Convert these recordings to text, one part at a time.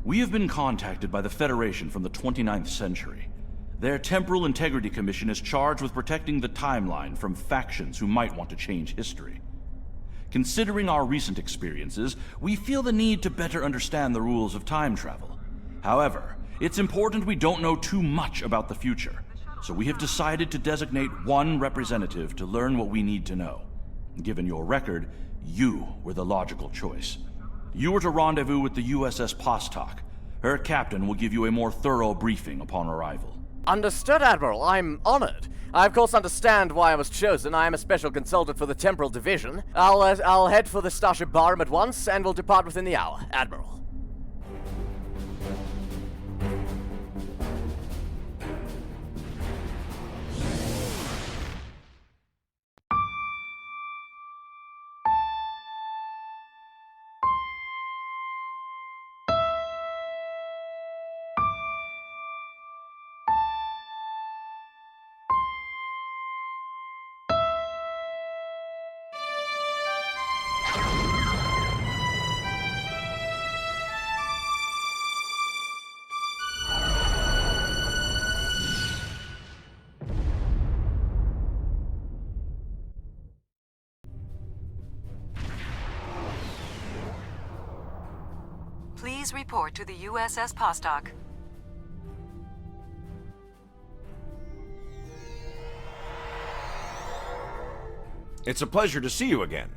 We have been contacted by the Federation from the 29th century. Their Temporal Integrity Commission is charged with protecting the timeline from factions who might want to change history. Considering our recent experiences, we feel the need to better understand the rules of time travel. However, it's important we don't know too much about the future, so we have decided to designate one representative to learn what we need to know. Given your record, you were the logical choice. You were to rendezvous with the USS Barham. Her captain will give you a more thorough briefing upon arrival. Understood, Admiral. I'm honored. I of course understand why I was chosen. I am a special consultant for the Temporal Division. I'll head for the Starship Barham at once, and will depart within the hour, Admiral. Please report to the USS Barham. It's a pleasure to see you again.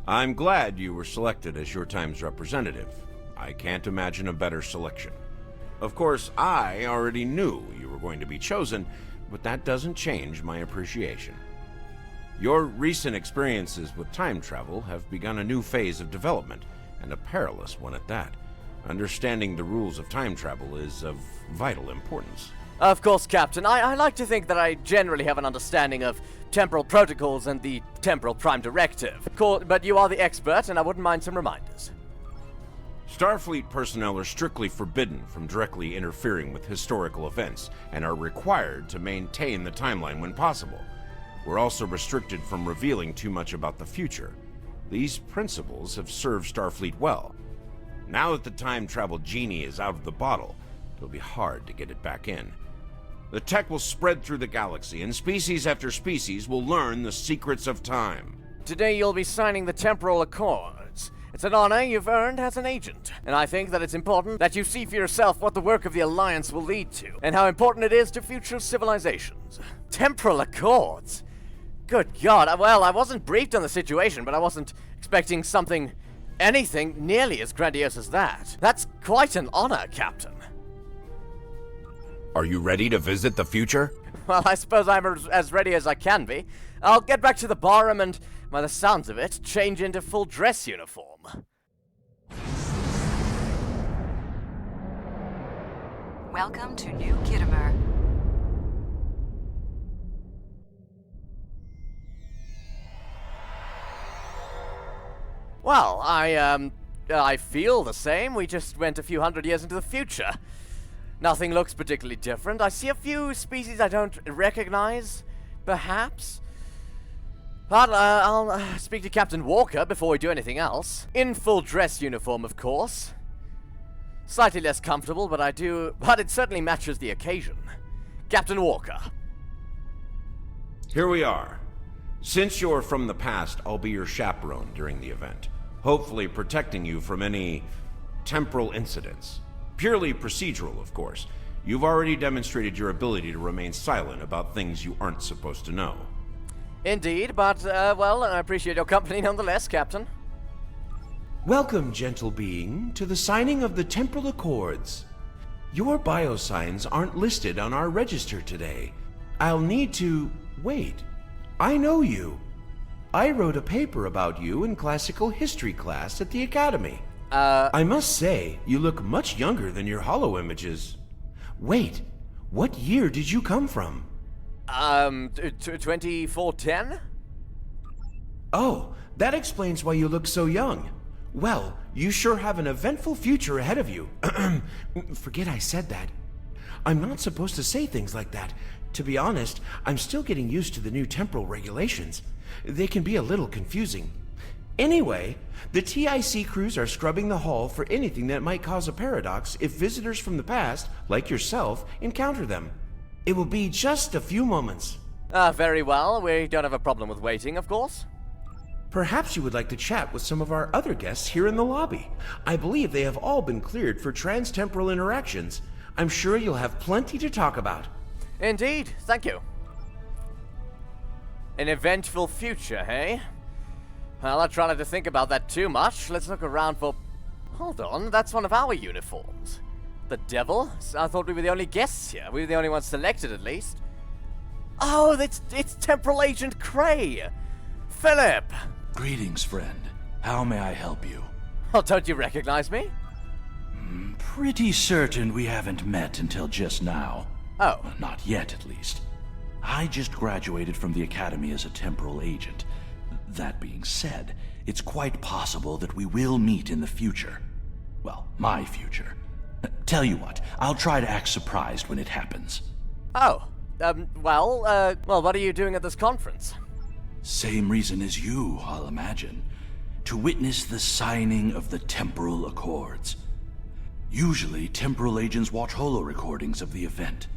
I'm glad you were selected as your time's representative. I can't imagine a better selection. Of course, I already knew you were going to be chosen, but that doesn't change my appreciation. Your recent experiences with time travel have begun a new phase of development, and a perilous one at that. Understanding the rules of time travel is of vital importance. Of course, Captain. I like to think that I generally have an understanding of temporal protocols and the Temporal Prime Directive. But you are the expert, and I wouldn't mind some reminders. Starfleet personnel are strictly forbidden from directly interfering with historical events, and are required to maintain the timeline when possible. We're also restricted from revealing too much about the future. These principles have served Starfleet well. Now that the time travel genie is out of the bottle, it'll be hard to get it back in. The tech will spread through the galaxy, and species after species will learn the secrets of time. Today you'll be signing the Temporal Accords. It's an honor you've earned as an agent, and I think that it's important that you see for yourself what the work of the Alliance will lead to, and how important it is to future civilizations. Temporal Accords? Good God, well, I wasn't briefed on the situation, but I wasn't expecting anything nearly as grandiose as that. That's quite an honor, Captain. Are you ready to visit the future? Well, I suppose I'm as ready as I can be. I'll get back to the Barham and, by the sounds of it, change into full dress uniform. Welcome to New Kittimer. Well, I feel the same. We just went a few hundred years into the future. Nothing looks particularly different. I see a few species I don't recognize, perhaps. But I'll speak to Captain Walker before we do anything else. In full dress uniform, of course. Slightly less comfortable, but it certainly matches the occasion. Captain Walker. Here we are. Since you're from the past, I'll be your chaperone during the event, hopefully protecting you from any temporal incidents. Purely procedural, of course. You've already demonstrated your ability to remain silent about things you aren't supposed to know. Indeed, but, well, I appreciate your company nonetheless, Captain. Welcome, gentle being, to the signing of the Temporal Accords. Your biosigns aren't listed on our register today. I'll need to... Wait. I know you. I wrote a paper about you in classical history class at the Academy. I must say, you look much younger than your holo images. Wait, what year did you come from? 2410? Oh, that explains why you look so young. Well, you sure have an eventful future ahead of you. Forget I said that. I'm not supposed to say things like that. To be honest, I'm still getting used to the new temporal regulations. They can be a little confusing. Anyway, the TIC crews are scrubbing the hull for anything that might cause a paradox if visitors from the past, like yourself, encounter them. It will be just a few moments. Very well. We don't have a problem with waiting, of course. Perhaps you would like to chat with some of our other guests here in the lobby. I believe they have all been cleared for trans-temporal interactions. I'm sure you'll have plenty to talk about. Indeed. Thank you. An eventful future, hey? Well, I try not to think about that too much. Let's look around for... Hold on, that's one of our uniforms. The devil? I thought we were the only guests here. We were the only ones selected, at least. Oh, it's Temporal Agent Cray! Philip! Greetings, friend. How may I help you? Oh, don't you recognize me? Pretty certain we haven't met until just now. Oh. Well, not yet, at least. I just graduated from the Academy as a temporal agent. That being said, it's quite possible that we will meet in the future. Well, my future. Tell you what, I'll try to act surprised when it happens. Oh. Well, what are you doing at this conference? Same reason as you, I'll imagine. To witness the signing of the Temporal Accords. Usually, temporal agents watch holo recordings of the event.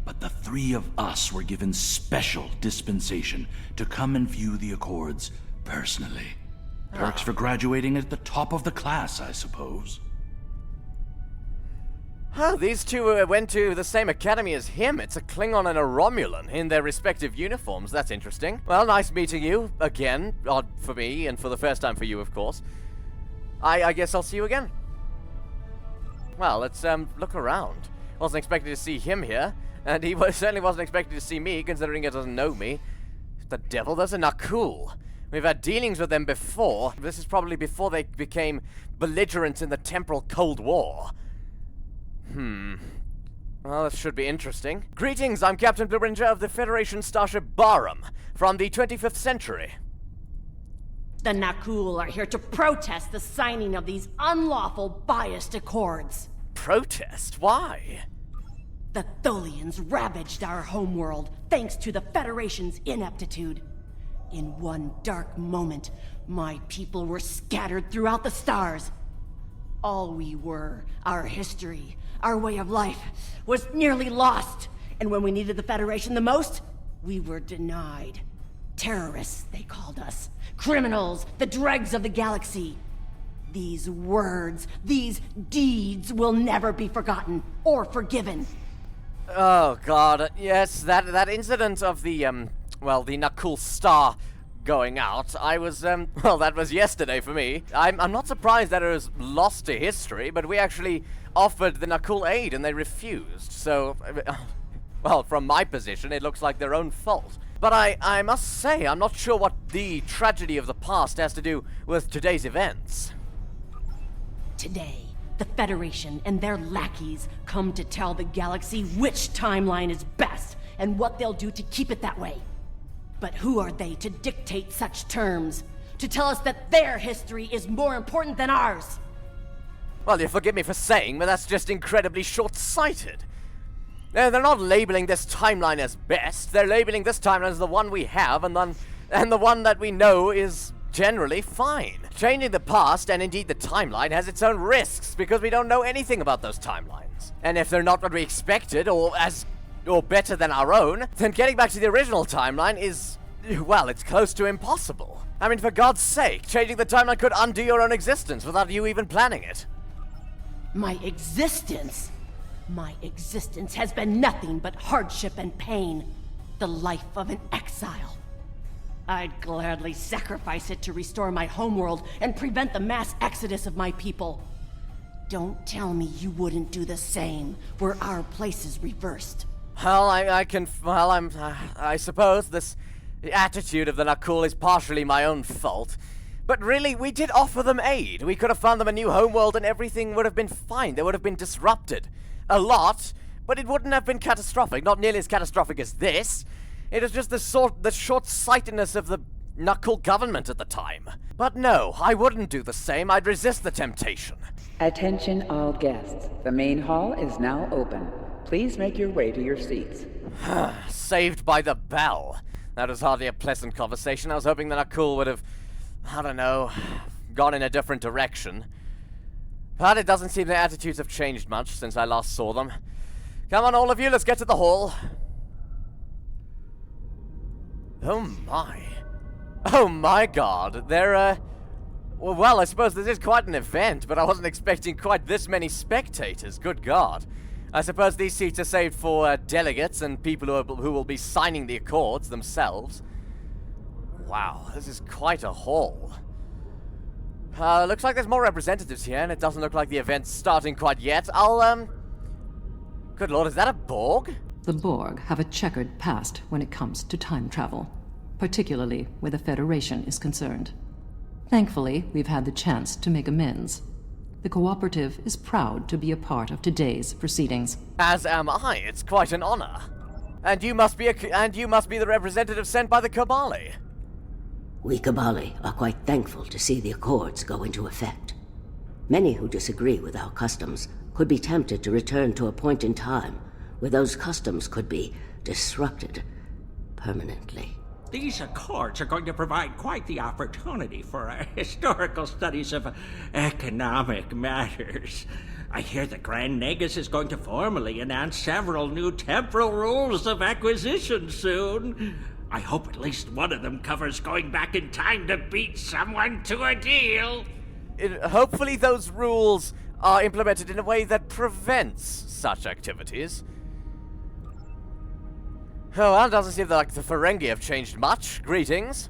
But the three of us were given special dispensation to come and view the Accords personally. Perks for graduating at the top of the class, I suppose. Oh, these two went to the same academy as him. It's a Klingon and a Romulan in their respective uniforms. That's interesting. Well, nice meeting you again. Odd for me, and for the first time for you, of course. I guess I'll see you again. Well, let's look around. Wasn't expecting to see him here, and he certainly wasn't expecting to see me, considering he doesn't know me. The devil, those are not cool. We've had dealings with them before. This is probably before they became belligerents in the Temporal Cold War. Well, this should be interesting. Greetings, I'm Captain Bluringer of the Federation Starship Barham, from the 25th century. The Nakul are here to protest the signing of these unlawful, biased accords. Protest? Why? The Tholians ravaged our homeworld thanks to the Federation's ineptitude. In one dark moment, my people were scattered throughout the stars. All we were, our history, our way of life, was nearly lost. And when we needed the Federation the most, we were denied. Terrorists, they called us. Criminals, the dregs of the galaxy. These words, these deeds will never be forgotten or forgiven. Oh, God. Yes, that incident of the Nakul Star going out, that was yesterday for me. I'm not surprised that it was lost to history, but we actually offered the Nakul aid and they refused. So, well, from my position, it looks like their own fault. But I must say, I'm not sure what the tragedy of the past has to do with today's events. Today, the Federation and their lackeys come to tell the galaxy which timeline is best and what they'll do to keep it that way. But who are they to dictate such terms? To tell us that their history is more important than ours? Well, you forgive me for saying, but that's just incredibly short-sighted. They're not labeling this timeline as best. They're labeling this timeline as the one we have, and the one that we know is generally fine. Changing the past, and indeed the timeline, has its own risks, because we don't know anything about those timelines. And if they're not what we expected, or better than our own, then getting back to the original timeline is, well, it's close to impossible. I mean, for God's sake, changing the timeline could undo your own existence without you even planning it. My existence? My existence has been nothing but hardship and pain. The life of an exile. I'd gladly sacrifice it to restore my homeworld and prevent the mass exodus of my people. Don't tell me you wouldn't do the same were our places reversed. Well, I suppose this attitude of the Nakul is partially my own fault. But really, we did offer them aid. We could have found them a new homeworld and everything would have been fine. They would have been disrupted. A lot, but it wouldn't have been catastrophic. Not nearly as catastrophic as this. It was just the short-sightedness of the Nakul government at the time. But no, I wouldn't do the same. I'd resist the temptation. Attention all guests. The main hall is now open. Please make your way to your seats. Saved by the bell. That was hardly a pleasant conversation. I was hoping the Nakul would have I don't know, gone in a different direction. But it doesn't seem their attitudes have changed much since I last saw them. Come on, all of you, let's get to the hall. Oh my. Oh my god, they're, well, I suppose this is quite an event, but I wasn't expecting quite this many spectators, good god. I suppose these seats are saved for delegates and people who will be signing the accords themselves. Wow, this is quite a hall. Looks like there's more representatives here, and it doesn't look like the event's starting quite yet. Good lord, is that a Borg? The Borg have a checkered past when it comes to time travel, particularly where the Federation is concerned. Thankfully, we've had the chance to make amends. The Cooperative is proud to be a part of today's proceedings. As am I. It's quite an honor. And you must be the representative sent by the Kabali. We Kabali are quite thankful to see the Accords go into effect. Many who disagree with our customs could be tempted to return to a point in time where those customs could be disrupted permanently. These accords are going to provide quite the opportunity for historical studies of economic matters. I hear the Grand Nagus is going to formally announce several new temporal rules of acquisition soon. I hope at least one of them covers going back in time to beat someone to a deal. Hopefully those rules are implemented in a way that prevents such activities. Oh, well, it doesn't seem like the Ferengi have changed much. Greetings.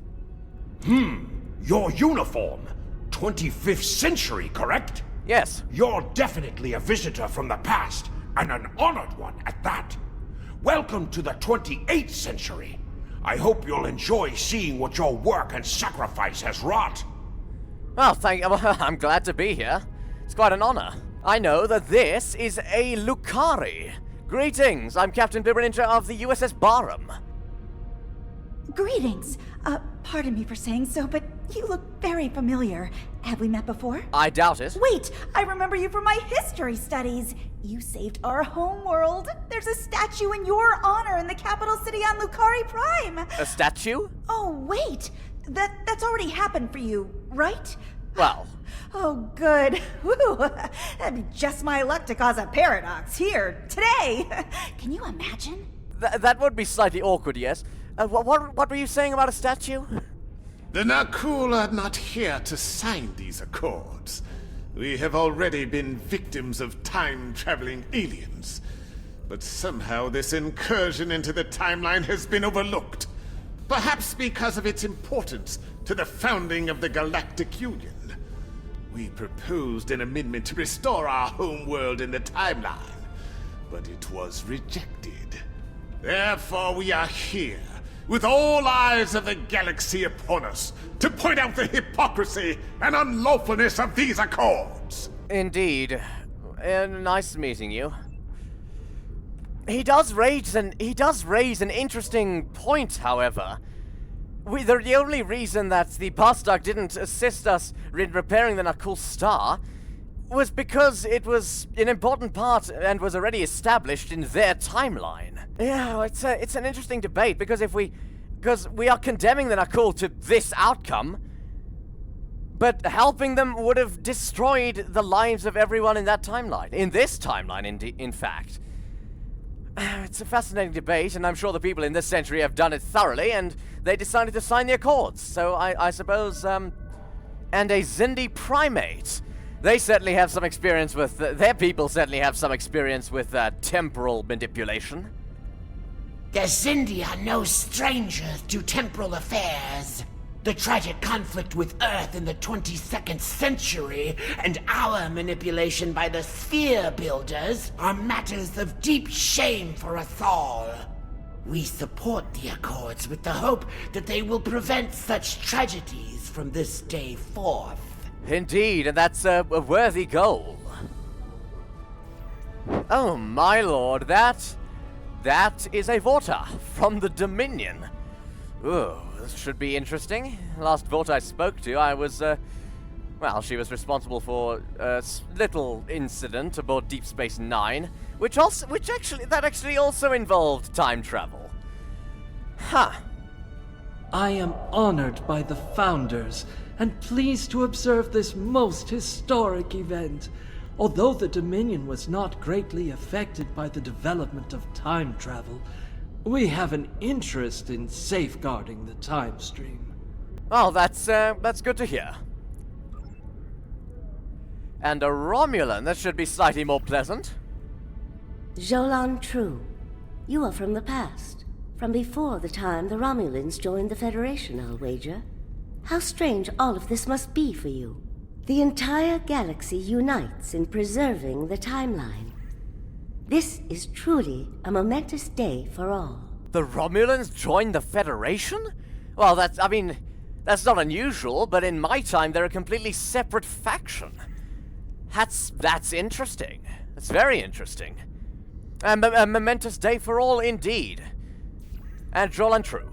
Your uniform. 25th century, correct? Yes. You're definitely a visitor from the past, and an honored one at that. Welcome to the 28th century. I hope you'll enjoy seeing what your work and sacrifice has wrought. Well, I'm glad to be here. It's quite an honor. I know that this is a Lucari. Greetings, I'm Captain Bibber of the USS Barham. Greetings. Pardon me for saying so, but you look very familiar. Have we met before? I doubt it. Wait, I remember you from my history studies. You saved our homeworld. There's a statue in your honor in the capital city on Lucari Prime. A statue? Oh, wait. That's already happened for you, right? Well. Oh, good. Whew. That'd be just my luck to cause a paradox here, today. Can you imagine? That would be slightly awkward, yes. What were you saying about a statue? The Nakul are not here to sign these accords. We have already been victims of time-traveling aliens. But somehow this incursion into the timeline has been overlooked. Perhaps because of its importance to the founding of the Galactic Union. We proposed an amendment to restore our homeworld in the timeline, but it was rejected. Therefore we are here, with all eyes of the galaxy upon us, to point out the hypocrisy and unlawfulness of these accords. Indeed. Nice meeting you. He does raise an interesting point, however. The only reason that the Bastark didn't assist us in repairing the Nakul Star was because it was an important part and was already established in their timeline. Yeah, it's an interesting debate because we are condemning the Nakul to this outcome, but helping them would have destroyed the lives of everyone in that timeline. In this timeline, in fact. It's a fascinating debate, and I'm sure the people in this century have done it thoroughly, and they decided to sign the accords. So I suppose, and a Xindi primate. They certainly have some experience with, their people certainly have some experience with temporal manipulation. The Xindi are no strangers to temporal affairs. The tragic conflict with Earth in the 22nd century and our manipulation by the Sphere Builders are matters of deep shame for us all. We support the Accords with the hope that they will prevent such tragedies from this day forth. Indeed, and that's a worthy goal. Oh my lord, that is a Vorta from the Dominion. Ooh, this should be interesting. Last Vorta I spoke to, I was, well, she was responsible for a little incident aboard Deep Space Nine, which actually also involved time travel. Huh. I am honored by the Founders and pleased to observe this most historic event. Although the Dominion was not greatly affected by the development of time travel, we have an interest in safeguarding the time stream. Oh, that's good to hear. And a Romulan, that should be slightly more pleasant. Jolan True, you are from the past. From before the time the Romulans joined the Federation, I'll wager. How strange all of this must be for you. The entire galaxy unites in preserving the timeline. This is truly a momentous day for all. The Romulans joined the Federation? Well, that's not unusual, but in my time they're a completely separate faction. That's interesting. That's very interesting. A momentous day for all indeed. And Jolan True.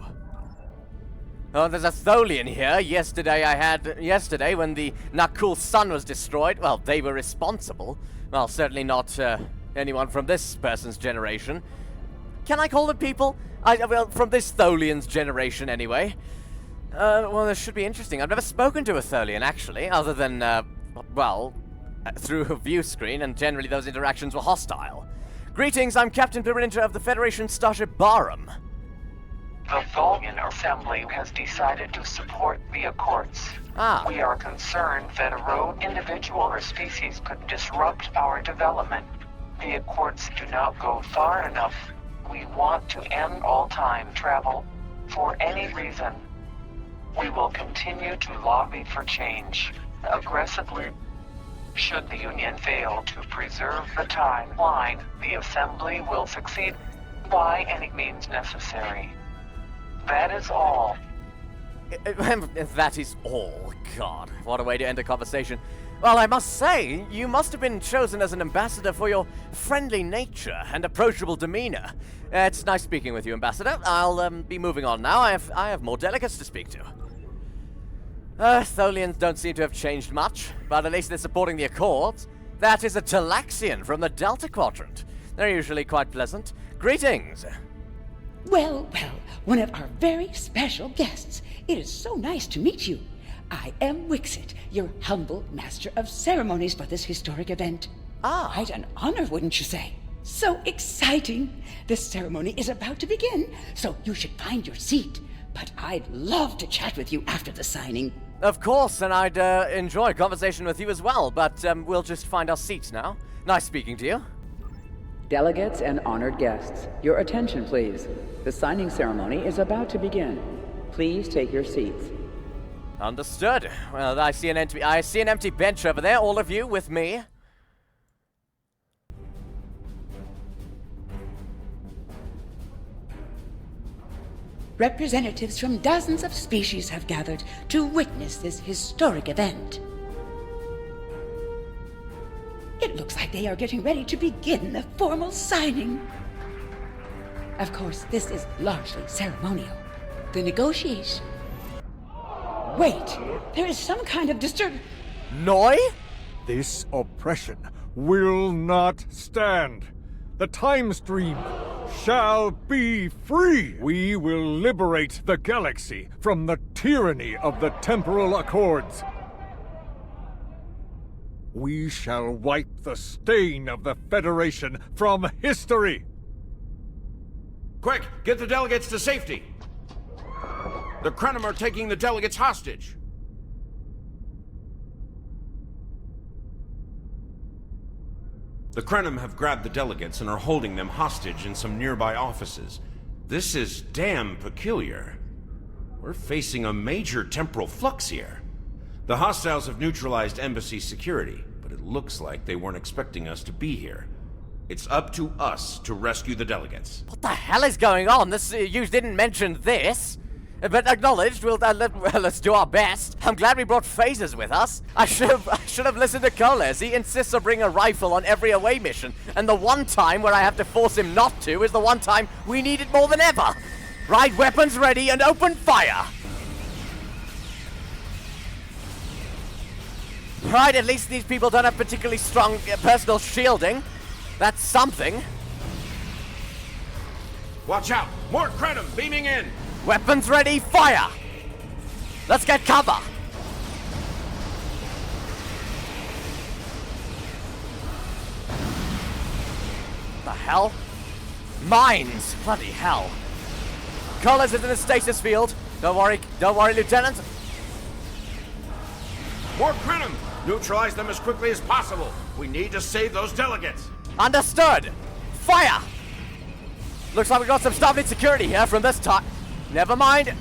Oh, there's a Tholian here. Yesterday when the Nakul sun was destroyed, well, they were responsible. Well, certainly not anyone from this person's generation. Can I call them people? Well, from this Tholian's generation anyway. Well, this should be interesting. I've never spoken to a Tholian, actually, other than, through a view screen, and generally those interactions were hostile. Greetings, I'm Captain Perimeter of the Federation Starship Barham. The Tholian Assembly has decided to support the Accords. We are concerned that a rogue individual or species could disrupt our development. The Accords do not go far enough. We want to end all time travel, for any reason. We will continue to lobby for change, aggressively. Should the Union fail to preserve the timeline, the Assembly will succeed by any means necessary. That is all. That is all. God, what a way to end a conversation. Well, I must say, you must have been chosen as an ambassador for your friendly nature and approachable demeanor. It's nice speaking with you, Ambassador. I'll be moving on now. I have more delegates to speak to. Tholians don't seem to have changed much, but at least they're supporting the Accords. That is a Talaxian from the Delta Quadrant. They're usually quite pleasant. Greetings! Well, one of our very special guests. It is so nice to meet you. I am Wixit, your humble master of ceremonies for this historic event. Quite an honor, wouldn't you say? So exciting! The ceremony is about to begin, so you should find your seat. But I'd love to chat with you after the signing. Of course, and I'd enjoy a conversation with you as well, but we'll just find our seats now. Nice speaking to you. Delegates and honored guests, your attention please. The signing ceremony is about to begin. Please take your seats. Understood. Well, I see an empty bench over there. All of you with me. Representatives from dozens of species have gathered to witness this historic event. It looks like they are getting ready to begin the formal signing. Of course, this is largely ceremonial. The negotiation... Wait, there is some kind of Noi? This oppression will not stand. The time stream shall be free. We will liberate the galaxy from the tyranny of the Temporal Accords. We shall wipe the stain of the Federation from history. Quick, get the delegates to safety. The Krenim are taking the delegates hostage. The Krenim have grabbed the delegates and are holding them hostage in some nearby offices. This is damn peculiar. We're facing a major temporal flux here. The hostiles have neutralized embassy security, but it looks like they weren't expecting us to be here. It's up to us to rescue the delegates. What the hell is going on? You didn't mention this. But acknowledged, let's do our best. I'm glad we brought phasers with us. I should have listened to Coles. He insists on bringing a rifle on every away mission. And the one time where I have to force him not to is the one time we need it more than ever. Right, weapons ready and open fire. Right, at least these people don't have particularly strong personal shielding. That's something. Watch out! More Krenim beaming in! Weapons ready, fire! Let's get cover! The hell? Mines! Bloody hell. Colors is in the stasis field. Don't worry, Lieutenant. More Krenim! Neutralize them as quickly as possible. We need to save those delegates. Understood! Fire! Looks like we got some Starfleet security here from this time. Never mind.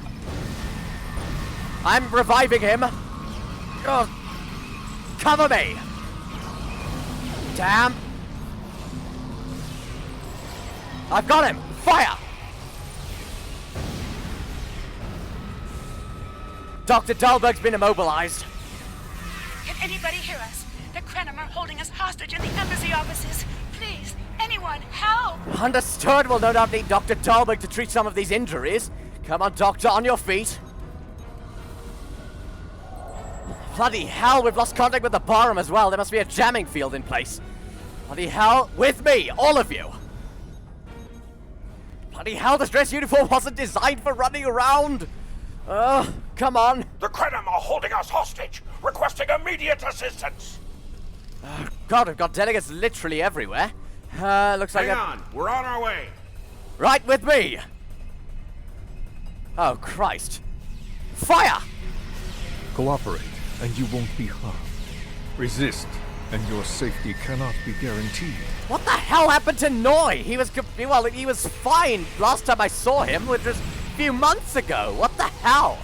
I'm reviving him. Ugh. Cover me! Damn! I've got him! Fire! Dr. Dahlberg's been immobilized. Can anybody hear us? The Krenim are holding us hostage in the embassy offices. Please, anyone, help! Understood. We'll no doubt need Dr. Dahlberg to treat some of these injuries. Come on, Doctor, on your feet. Bloody hell, we've lost contact with the Barham as well. There must be a jamming field in place. Bloody hell, with me, all of you. Bloody hell, this dress uniform wasn't designed for running around. Come on. The Krenim are holding us hostage, requesting immediate assistance. God, we've got delegates literally everywhere. Looks like Hang on, we're on our way. Right with me. Oh, Christ. Fire! Cooperate, and you won't be harmed. Resist, and your safety cannot be guaranteed. What the hell happened to Noy? He was fine last time I saw him, which was a few months ago. What the hell?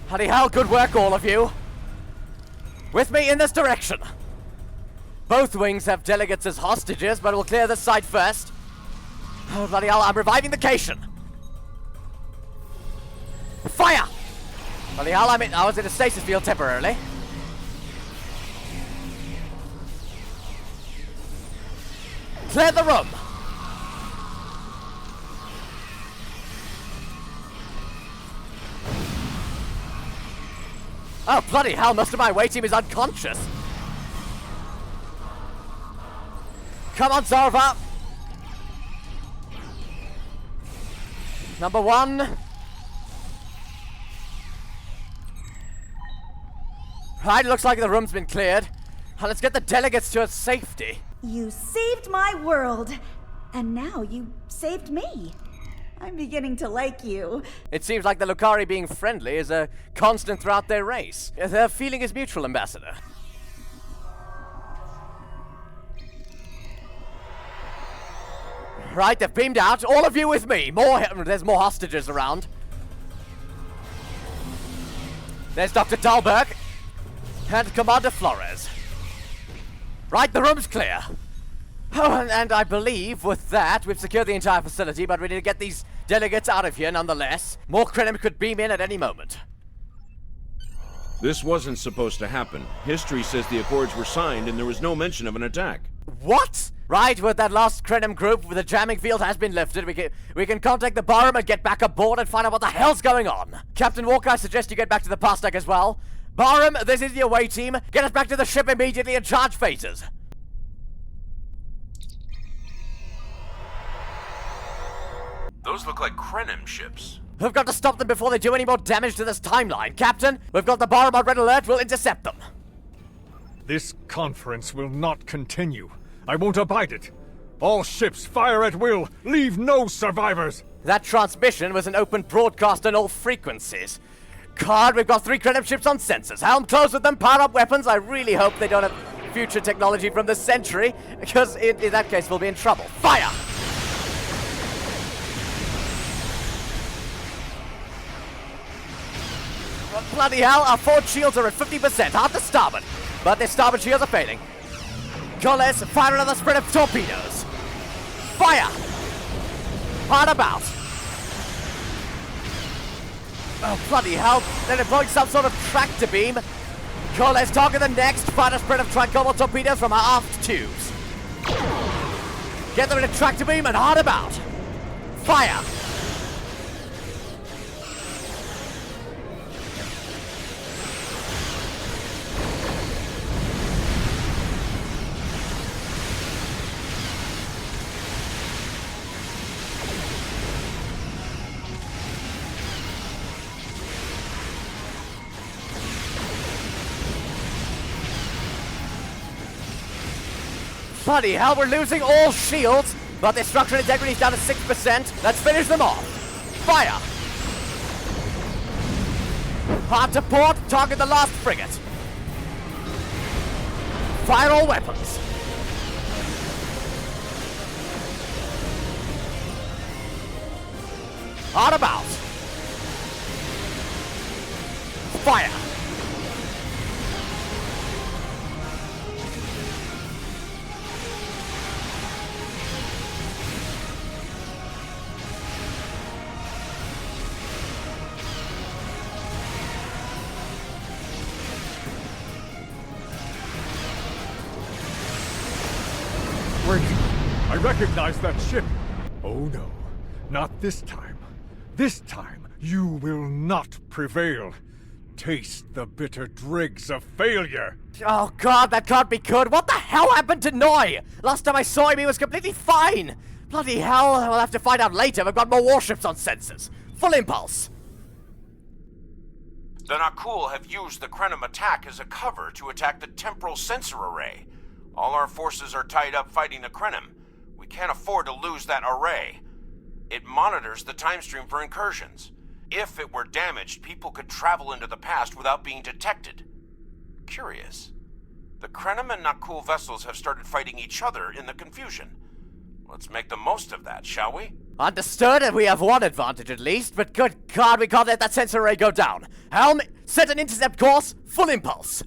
Bloody hell, good work, all of you. With me in this direction. Both wings have delegates as hostages, but we'll clear this side first. Oh, bloody hell, I'm reviving the Cation. Fire! Bloody hell, I was in a stasis field temporarily. Clear the room. Oh, bloody hell, most of my away team is unconscious. Come on, Zarva. Number one. Right, looks like the room's been cleared. Let's get the delegates to safety. You saved my world, and now you saved me. I'm beginning to like you. It seems like the Lukari being friendly is a constant throughout their race. Their feeling is mutual, Ambassador. Right, they've beamed out. All of you with me. There's more hostages around. There's Dr. Dahlberg. And Commander Flores. Right, the room's clear. Oh, and I believe with that, we've secured the entire facility, but we need to get these delegates out of here nonetheless. More Krenim could beam in at any moment. This wasn't supposed to happen. History says the Accords were signed and there was no mention of an attack. What? Right, with that last Krenim group, the jamming field has been lifted. We can contact the Barham and get back aboard and find out what the hell's going on. Captain Walker, I suggest you get back to the pass deck as well. Barham, this is the away team. Get us back to the ship immediately and charge phases. Those look like Krenim ships. We've got to stop them before they do any more damage to this timeline. Captain, we've got the Barham on red alert. We'll intercept them. This conference will not continue. I won't abide it. All ships fire at will. Leave no survivors. That transmission was an open broadcast on all frequencies. God, we've got 3 Krenim ships on sensors. Helm close with them, power up weapons. I really hope they don't have future technology from this century, because in that case we'll be in trouble. Fire! Bloody hell, our forward shields are at 50%, half the starboard. But their starboard shields are failing. Goles, fire another spread of torpedoes. Fire! Hard about. Oh, bloody hell. They're deploying some sort of tractor beam. Goles, target the next. Fire a spread of tricomal torpedoes from our aft tubes. Get them in a tractor beam and hard about. Fire! Bloody hell, we're losing all shields, but their structural integrity is down to 6%. Let's finish them off. Fire! Hard to port, target the last frigate. Fire all weapons. Hard about. Fire. Wait, I recognize that ship. Oh no, not this time. This time, you will not prevail. Taste the bitter dregs of failure. Oh god, that can't be good. What the hell happened to Noi? Last time I saw him, he was completely fine. Bloody hell, we'll have to find out later. We've got more warships on sensors. Full impulse. The Nakul have used the Krenim attack as a cover to attack the temporal sensor array. All our forces are tied up fighting the Krenim. We can't afford to lose that array. It monitors the time stream for incursions. If it were damaged, people could travel into the past without being detected. Curious. The Krenim and Nakul vessels have started fighting each other in the confusion. Let's make the most of that, shall we? Understood, and we have one advantage at least, but good god, we can't let that sensor array go down. Helm, set an intercept course, full impulse.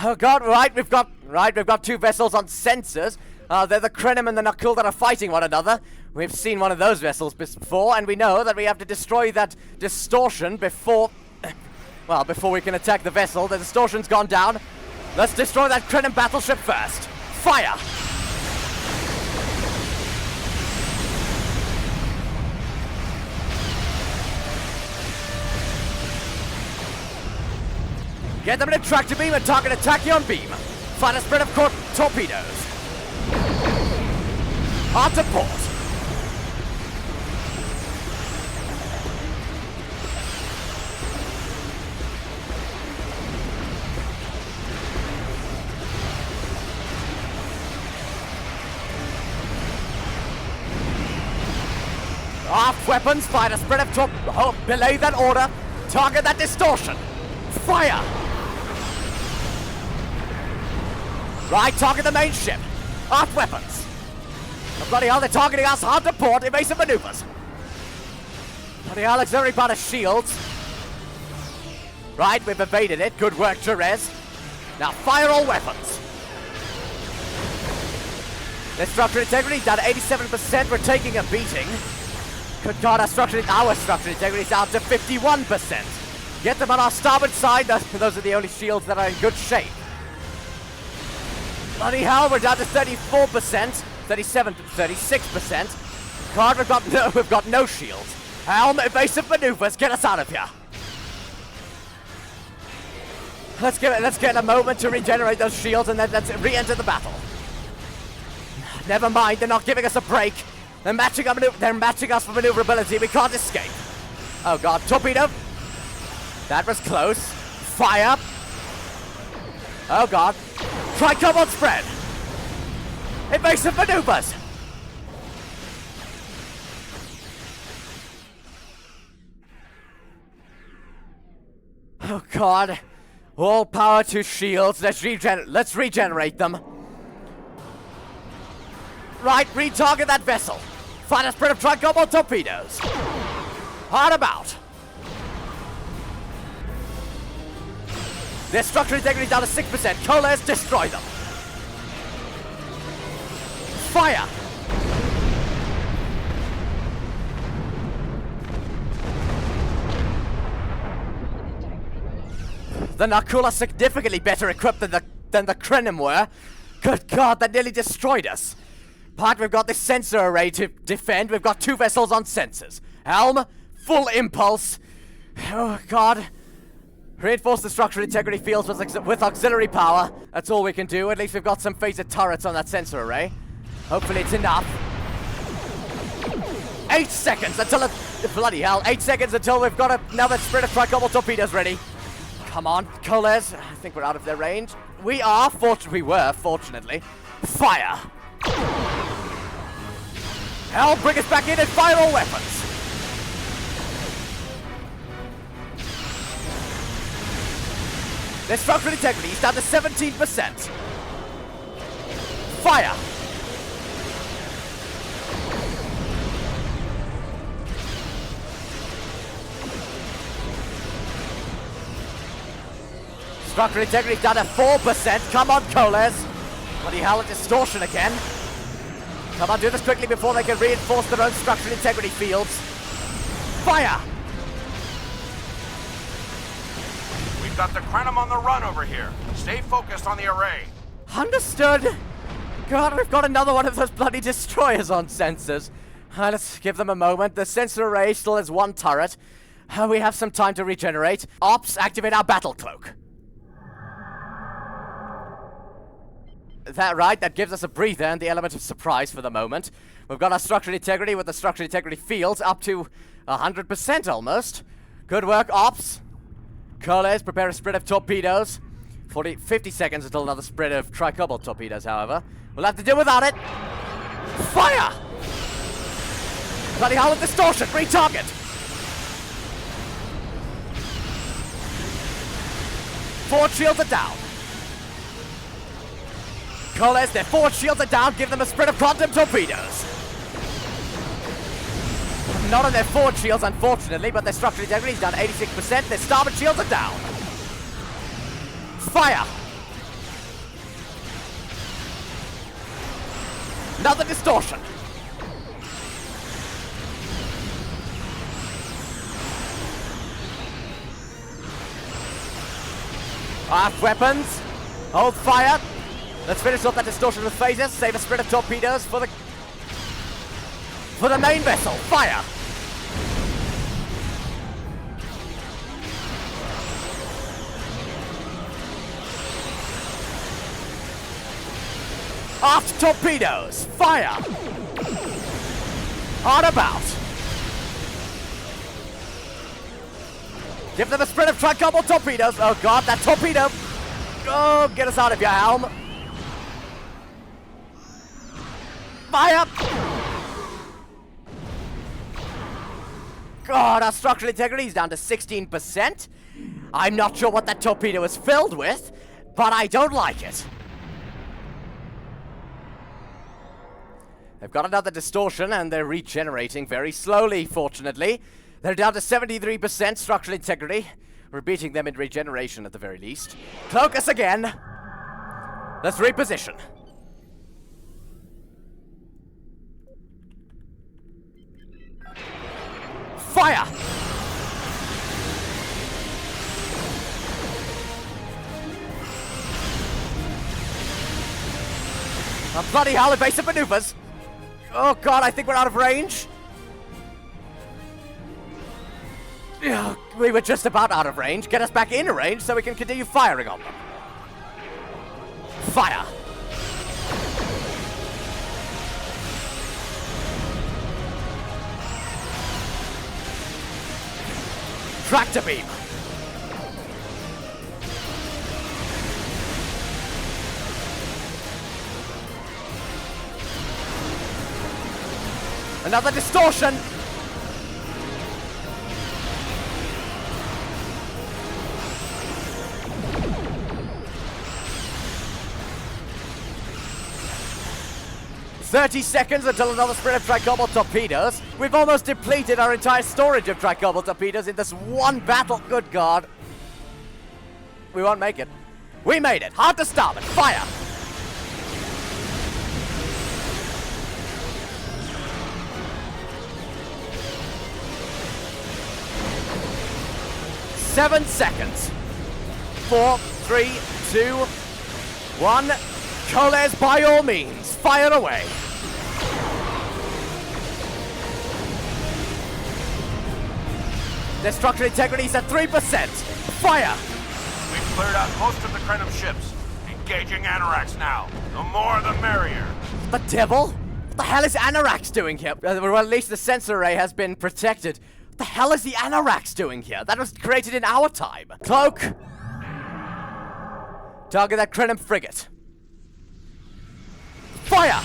Oh god, we've got two vessels on sensors. They're the Krenim and the Nakul that are fighting one another. We've seen one of those vessels before, and we know that we have to destroy that distortion before we can attack the vessel. The distortion's gone down. Let's destroy that Dreadnought Battleship first. Fire! Get them in a tractor beam and target a tachyon beam. Find a spread of torpedoes. Hard to port. Aft weapons, find a spread of belay that order. Target that distortion. Fire! Right, target the main ship. Aft weapons. Oh, bloody hell, they're targeting us. Hard to port. Evasive maneuvers. Bloody hell, auxiliary powder shields. Right, we've evaded it. Good work, Jerez. Now fire all weapons. Their structural integrity down to 87%. We're taking a beating. Good god, our structural integrity is down to 51%. Get them on our starboard side. Those are the only shields that are in good shape. Bloody hell, we're down to 34%, 37, 36%. God, we've got no shields. Helm, evasive maneuvers, get us out of here. Let's get a moment to regenerate those shields and then let's re-enter the battle. Never mind, they're not giving us a break. They're matching us for maneuverability. We can't escape. Oh god, torpedo. That was close. Fire. Oh god. Try cobalt spread. Evasive maneuvers. Oh god. All power to shields. Let's regenerate them. Right, retarget that vessel. Find a spread of tri-cobalt torpedoes. Hard about. Their structural integrity down to 6%. Coalesce, destroy them. Fire! The Nakul are significantly better equipped than the Krenim were. Good god, that nearly destroyed us. But we've got the sensor array to defend. We've got two vessels on sensors. Helm, full impulse. Oh god. Reinforce the structural integrity fields with auxiliary power. That's all we can do. At least we've got some phaser turrets on that sensor array. Hopefully it's enough. 8 seconds until bloody hell. 8 seconds until we've got another spread of tri-cobalt torpedoes ready. Come on, Coles. I think we're out of their range. We were, fortunately. Fire! Hell, bring us back in and fire all weapons! Their structural integrity is down to 17%. Fire! Structural integrity down to 4%. Come on, Coles. Bloody hell, a distortion again. Come on, do this quickly before they can reinforce their own structural integrity fields. Fire! We've got the Krenim on the run over here. Stay focused on the array. Understood. God, we've got another one of those bloody destroyers on sensors. Let's give them a moment. The sensor array still has one turret. We have some time to regenerate. Ops, activate our battle cloak. That right? That gives us a breather and the element of surprise for the moment. We've got our structural integrity with the structural integrity fields up to 100% almost. Good work, Ops. Coles, prepare a spread of torpedoes. 50 seconds until another spread of tricobalt torpedoes, however. We'll have to deal without it. Fire! Bloody hell of distortion! Retarget! Forward shields are down. Coles, their forward shields are down. Give them a spread of quantum torpedoes. Not on their forward shields, unfortunately, but their structural integrity is down to 86%. Their starboard shields are down. Fire! Another distortion. Aft weapons. Hold fire. Let's finish off that distortion with phasers. Save a spread of torpedoes for the main vessel. Fire! Aft torpedoes. Fire! On about. Give them a spread of tricobalt torpedoes. Oh god, that torpedo. Oh, get us out of your helm. Fire! God, our structural integrity is down to 16%. I'm not sure what that torpedo is filled with, but I don't like it. They've got another distortion, and they're regenerating very slowly, fortunately. They're down to 73% structural integrity. We're beating them in regeneration at the very least. Cloak us again. Let's reposition. Fire! Oh, bloody hell, evasive maneuvers! Oh god, I think we're out of range. Oh, we were just about out of range. Get us back in range so we can continue firing on them. Fire! Tractor beam! Another distortion! "30 seconds until another spread of tricobalt torpedoes. We've almost depleted our entire storage of tricobalt torpedoes in this one battle. Good God. We won't make it. We made it. Hard to stop it. Fire! "7 seconds. 4, 3, 2, 1. Coles, by all means, fire away. Their structural integrity is at 3%. Fire! We've cleared out most of the Krenim ships. Engaging Anoraks now. The more the merrier. The devil? What the hell is Anoraks doing here? Well, at least the sensor array has been protected. What the hell is the Anoraks doing here? That was created in our time. Cloak! Target that Krenim frigate. Fire!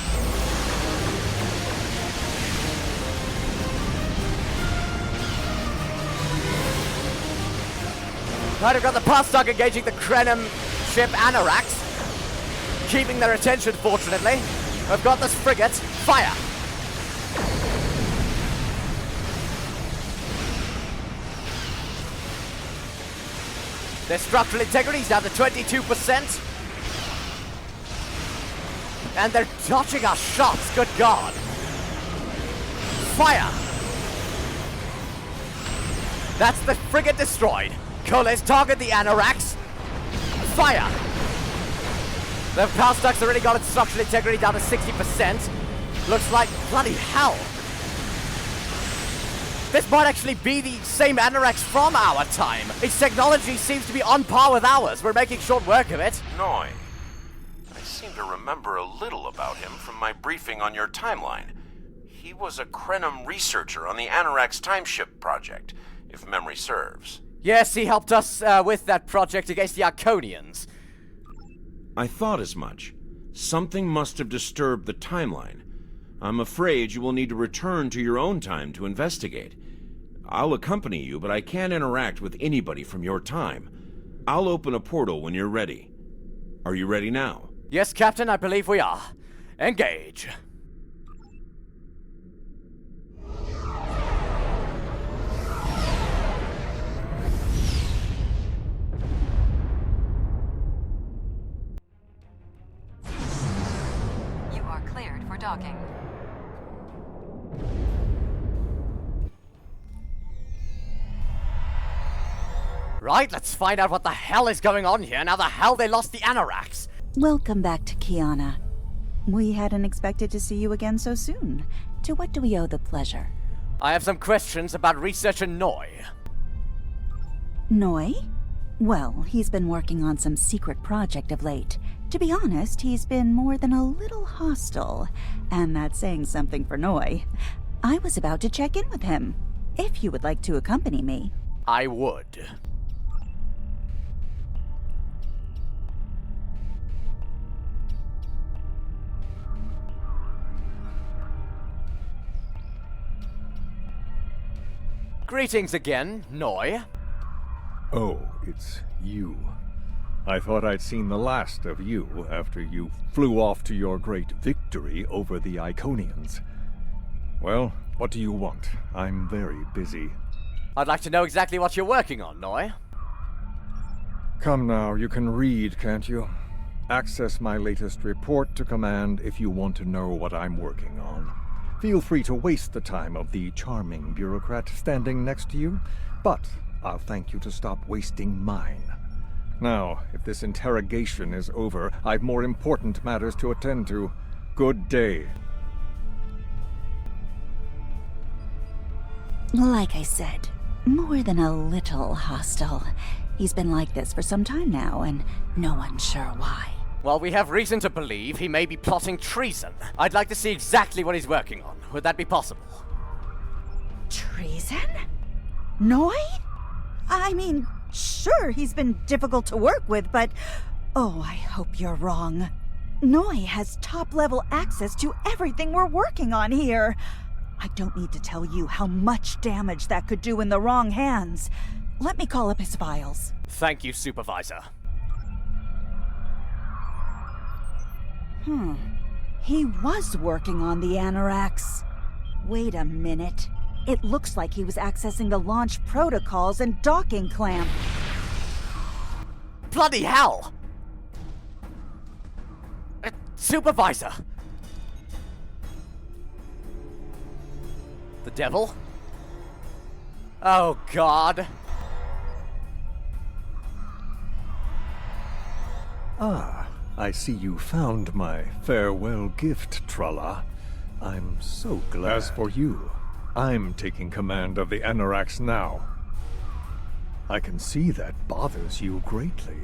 Right, I've got the pass stock engaging the Krenim ship Anorax. Keeping their attention, fortunately. I've got this frigate. Fire! Their structural integrity is down to 22%. And they're dodging our shots, good God. Fire! That's the frigate destroyed. Coles, target the Anorax. Fire! The power stock's already got its structural integrity down to 60%. Looks like bloody hell. This might actually be the same Anorax from our time. Its technology seems to be on par with ours. We're making short work of it. Noi. I seem to remember a little about him from my briefing on your timeline. He was a Krenim researcher on the Anorax timeship project, if memory serves. Yes, he helped us with that project against the Arconians. I thought as much. Something must have disturbed the timeline. I'm afraid you will need to return to your own time to investigate. I'll accompany you, but I can't interact with anybody from your time. I'll open a portal when you're ready. Are you ready now? Yes, Captain, I believe we are. Engage. You are cleared for docking. Right, let's find out what the hell is going on here. Now the hell they lost the Anorax. Welcome back to Kiana. We hadn't expected to see you again so soon. To what do we owe the pleasure? I have some questions about researcher Noi. Noi? Well, he's been working on some secret project of late. To be honest, he's been more than a little hostile. And that's saying something for Noi. I was about to check in with him. If you would like to accompany me. I would. Greetings again, Noi. Oh, it's you. I thought I'd seen the last of you after you flew off to your great victory over the Iconians. Well, what do you want? I'm very busy. I'd like to know exactly what you're working on, Noi. Come now, you can read, can't you? Access my latest report to command if you want to know what I'm working on. Feel free to waste the time of the charming bureaucrat standing next to you, but I'll thank you to stop wasting mine. Now, if this interrogation is over, I've more important matters to attend to. Good day. Like I said, more than a little hostile. He's been like this for some time now, and no one's sure why. Well, we have reason to believe he may be plotting treason. I'd like to see exactly what he's working on. Would that be possible? Treason? Noi? I mean, sure, he's been difficult to work with, but... Oh, I hope you're wrong. Noi has top-level access to everything we're working on here. I don't need to tell you how much damage that could do in the wrong hands. Let me call up his files. Thank you, Supervisor. He was working on the Anorax. Wait a minute. It looks like he was accessing the launch protocols and docking clamp. Bloody hell! Supervisor! The devil? Oh, God. Ah, I see you found my farewell gift, Tralla. I'm so glad. As for you, I'm taking command of the Anorax now. I can see that bothers you greatly.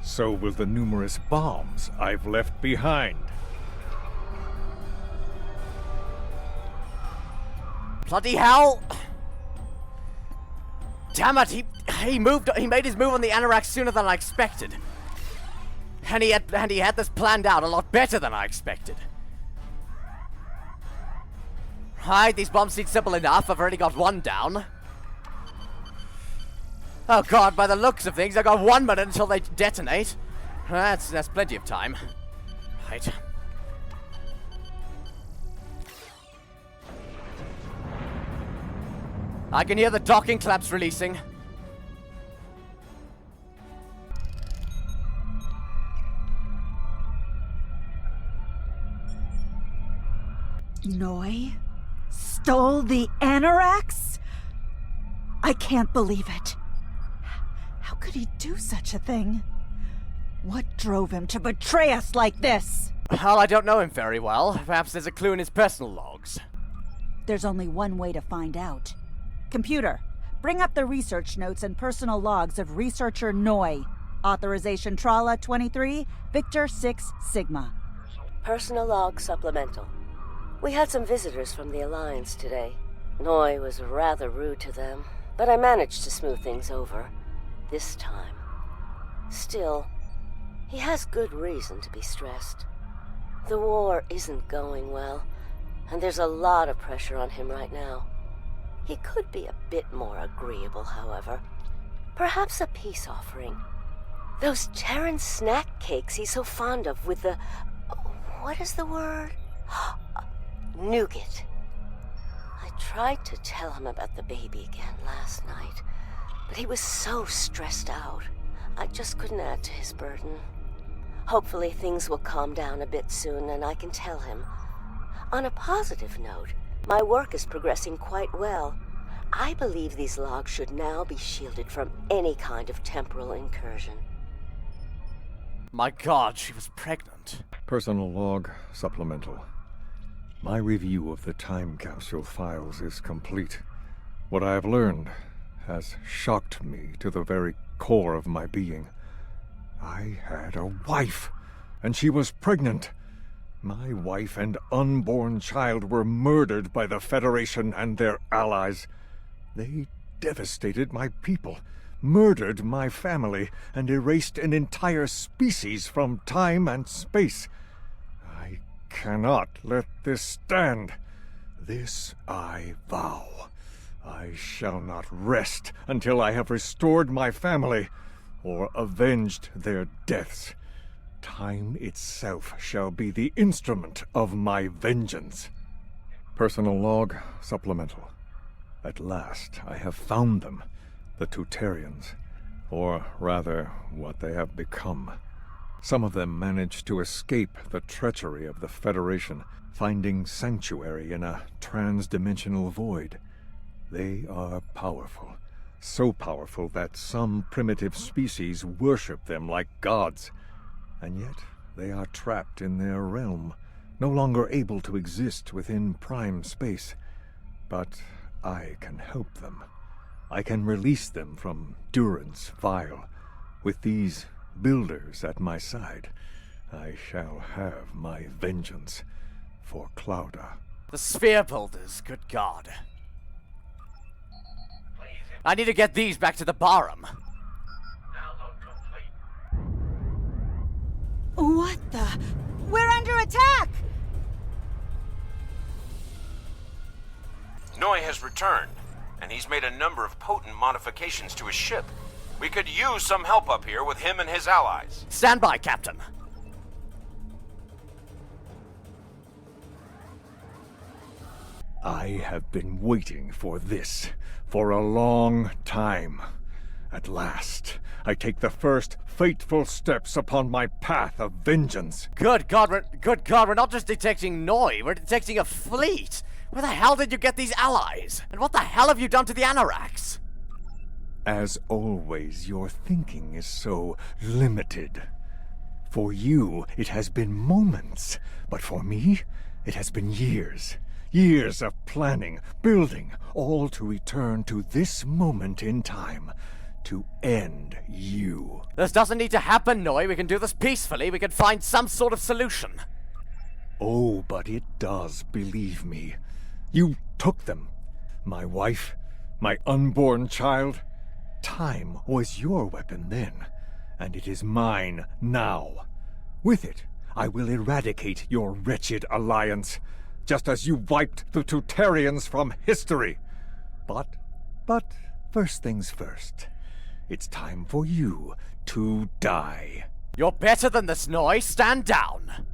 So will the numerous bombs I've left behind. Bloody hell! Damn it, he made his move on the Anorax sooner than I expected. And he had this planned out a lot better than I expected. Right, these bombs seem simple enough. I've already got one down. Oh god, by the looks of things, I've got 1 minute until they detonate. That's plenty of time. Right. I can hear the docking clamps releasing. Noi stole the Anoraks? I can't believe it. How could he do such a thing? What drove him to betray us like this? Well, I don't know him very well. Perhaps there's a clue in his personal logs. There's only one way to find out. Computer, bring up the research notes and personal logs of researcher Noi. Authorization Trala 23, Victor 6 Sigma. Personal log supplemental. We had some visitors from the Alliance today. Noi was rather rude to them, but I managed to smooth things over. This time. Still, he has good reason to be stressed. The war isn't going well, and there's a lot of pressure on him right now. He could be a bit more agreeable, however. Perhaps a peace offering. Those Terran snack cakes he's so fond of with the... what is the word? Nougat. I tried to tell him about the baby again last night, but he was so stressed out. I just couldn't add to his burden. Hopefully things will calm down a bit soon and I can tell him. On a positive note, my work is progressing quite well. I believe these logs should now be shielded from any kind of temporal incursion. My god, she was pregnant. Personal log supplemental. My review of the time capsule files is complete. What I have learned has shocked me to the very core of my being. I had a wife, and she was pregnant. My wife and unborn child were murdered by the Federation and their allies. They devastated my people, murdered my family, and erased an entire species from time and space. I cannot let this stand. This I vow. I shall not rest until I have restored my family, or avenged their deaths. Time itself shall be the instrument of my vengeance. Personal log supplemental. At last I have found them, the Tutarians, or rather, what they have become. Some of them managed to escape the treachery of the Federation, finding sanctuary in a trans-dimensional void. They are powerful, so powerful that some primitive species worship them like gods. And yet they are trapped in their realm, no longer able to exist within prime space. But I can help them. I can release them from durance vile. With these builders at my side, I shall have my vengeance for Clouda. The sphere builders, good god. I need to get these back to the Barham. What the? We're under attack! Noi has returned, and he's made a number of potent modifications to his ship. We could use some help up here with him and his allies. Stand by, Captain. I have been waiting for this for a long time. At last, I take the first fateful steps upon my path of vengeance. Good God, we're not just detecting Noi, we're detecting a fleet. Where the hell did you get these allies? And what the hell have you done to the Anoraks? As always, your thinking is so limited. For you, it has been moments, but for me, it has been years. Years of planning, building, all to return to this moment in time. To end you. This doesn't need to happen, Noi. We can do this peacefully. We can find some sort of solution. Oh, but it does, believe me. You took them. My wife, my unborn child. Time was your weapon then, and it is mine now. With it, I will eradicate your wretched alliance, just as you wiped the Tutarians from history. But first things first. It's time for you to die. You're better than this, Noi. Stand down.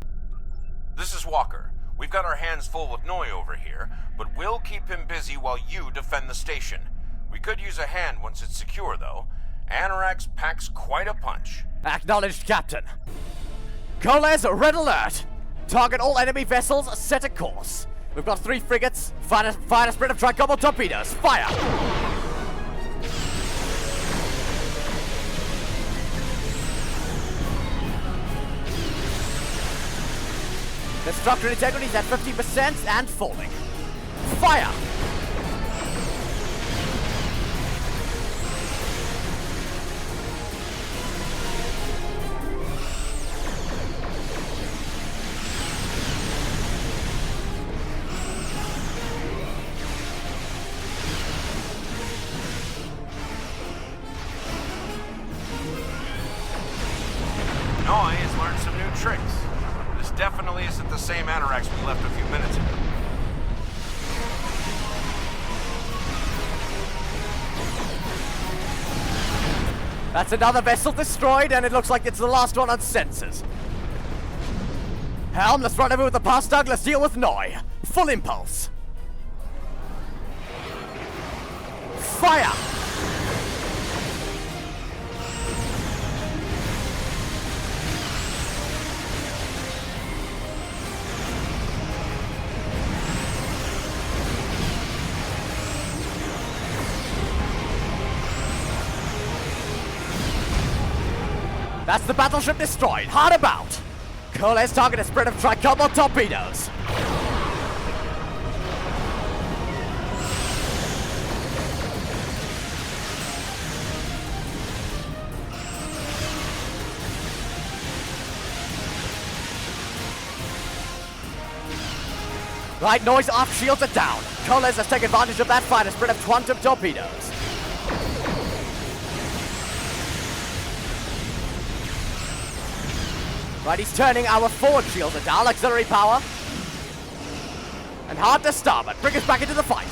This is Walker. We've got our hands full with Noi over here, but we'll keep him busy while you defend the station. We could use a hand once it's secure, though. Anorax packs quite a punch. Acknowledged, Captain. Coles, red alert! Target all enemy vessels, set a course. We've got 3 frigates, fire a spread of tricobble torpedoes. Fire! The structural integrity is at 50% and falling. Fire! Noi has learned some new tricks. This definitely isn't the same Anorax we left a few minutes ago. That's another vessel destroyed, and it looks like it's the last one on sensors. Helm, let's run over with the pass dog. Let's deal with Noi. Full impulse. Fire! That's the battleship destroyed. Hard about. Cole's target a spread of tricobble torpedoes. Right, Noi's aft shields are down. Coles has taken advantage of that fire to spread of quantum torpedoes. Right, he's turning our forward shields are down, auxiliary power. And hard to starboard, bring us back into the fight.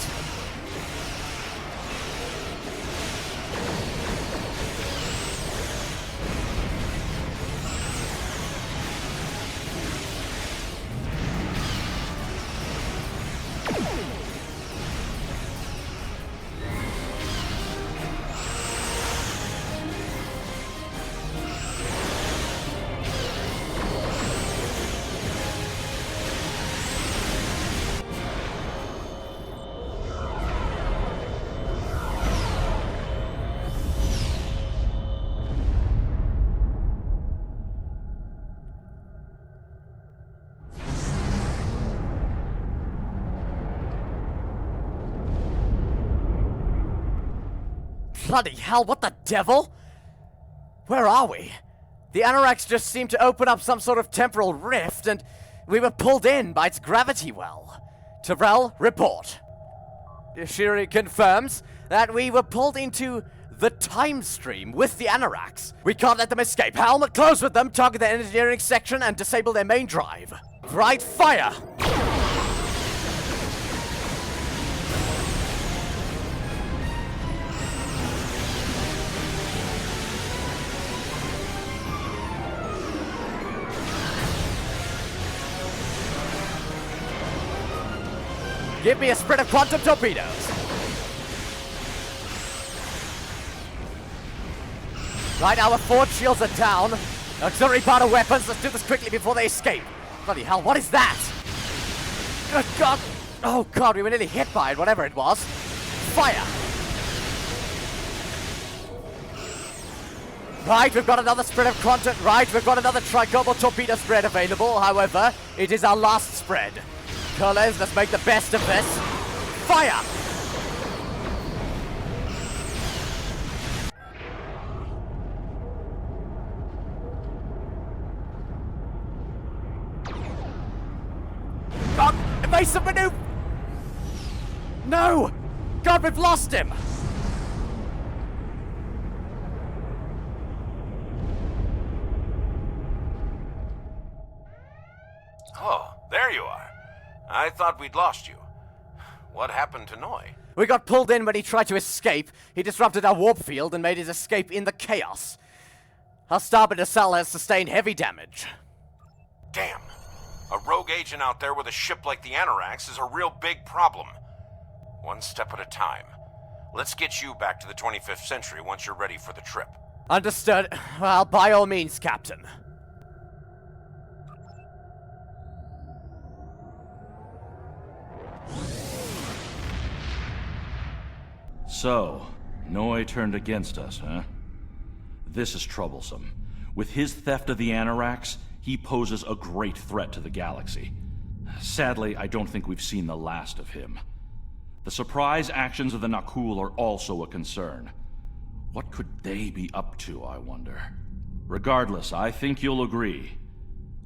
Bloody hell, what the devil? Where are we? The Anorax just seemed to open up some sort of temporal rift, and we were pulled in by its gravity well. Terrell, report. Shiri confirms that we were pulled into the time stream with the Anorax. We can't let them escape. Helm, close with them, target their engineering section, and disable their main drive. Right, fire! Give me a spread of quantum torpedoes. Right, our forward shields are down. Auxiliary powder weapons. Let's do this quickly before they escape. Bloody hell, what is that? Good God. Oh God, we were nearly hit by it, whatever it was. Fire. Right, we've got another spread of quantum. Right, we've got another tricobble torpedo spread available. However, it is our last spread. Colors, let's make the best of this. Fire! God, evasive maneuver! No! God, we've lost him! Oh, there you are. I thought we'd lost you. What happened to Noi? We got pulled in when he tried to escape. He disrupted our warp field and made his escape in the chaos. Our starboard nacelle has sustained heavy damage. Damn. A rogue agent out there with a ship like the Anorax is a real big problem. One step at a time. Let's get you back to the 25th century once you're ready for the trip. Understood. Well, by all means, Captain. So, Noi turned against us, huh? This is troublesome. With his theft of the Anorax, he poses a great threat to the galaxy. Sadly, I don't think we've seen the last of him. The surprise actions of the Nakul are also a concern. What could they be up to, I wonder? Regardless, I think you'll agree.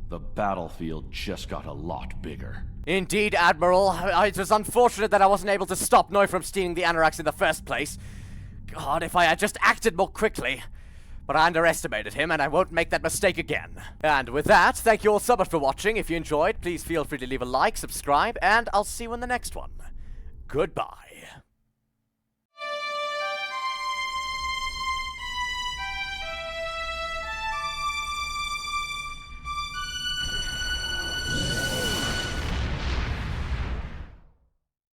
The battlefield just got a lot bigger. Indeed, Admiral. It was unfortunate that I wasn't able to stop Noi from stealing the Anorax in the first place. God, if I had just acted more quickly. But I underestimated him, and I won't make that mistake again. And with that, thank you all so much for watching. If you enjoyed, please feel free to leave a like, subscribe, and I'll see you in the next one. Goodbye.